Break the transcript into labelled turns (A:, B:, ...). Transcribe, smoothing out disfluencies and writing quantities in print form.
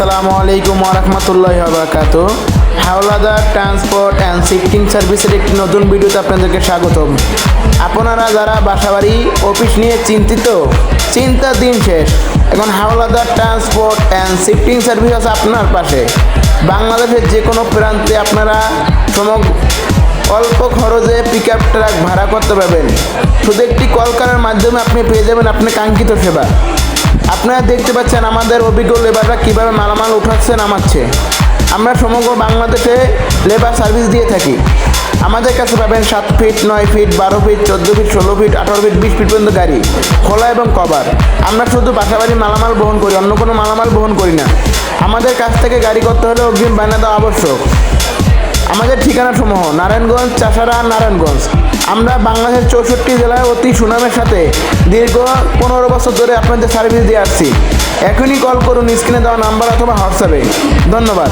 A: আসসালামু আলাইকুম ওয়া রাহমাতুল্লাহি ওয়া বারাকাতুহু। হাওলাদার ট্রান্সপোর্ট অ্যান্ড শিফটিং সার্ভিসের একটি নতুন ভিডিওতে আপনাদেরকে স্বাগতম। আপনারা যারা বাসাবাড়ি অফিস নিয়ে চিন্তিত, চিন্তার দিন শেষ। এখন Howlader transport and shifting service আছে আপনার পাশে। বাংলাদেশের যে কোনো প্রান্তে আপনারা অল্প খরচে পিক আপ ট্রাক ভাড়া করতে পারবেন। শুধু একটি কল করার মাধ্যমে আপনি পেয়ে যাবেন আপনার কাঙ্ক্ষিত সেবা। আপনারা দেখতে পাচ্ছেন আমাদের অভিজ্ঞ লেবাররা কীভাবে মালামাল উঠাচ্ছে নামাচ্ছে। আমরা সমগ্র বাংলাদেশে লেবার সার্ভিস দিয়ে থাকি। আমাদের কাছে পাবেন 7 feet, 9 feet, 12 feet, 14 feet, 16 feet, 18 feet, 20 feet পর্যন্ত গাড়ি, খোলা এবং কভার। আমরা শুধু বাসাবাড়ি মালামাল বহন করি, অন্য কোনো মালামাল বহন করি না। আমাদের কাছ থেকে গাড়ি করতে হলে অগ্রিম বায়না দেওয়া আবশ্যক। আমাদের ঠিকানা সমূহ নারায়ণগঞ্জ, চাষারা, নারায়ণগঞ্জ। আমরা বাংলাদেশের 64 জেলায় অতি সুনামের সাথে দীর্ঘ 15 বছর ধরে আপনাদের সার্ভিস দিয়ে আসছি। এখনই কল করুন স্ক্রিনে দেওয়া নাম্বার অথবা হোয়াটসঅ্যাপে। ধন্যবাদ।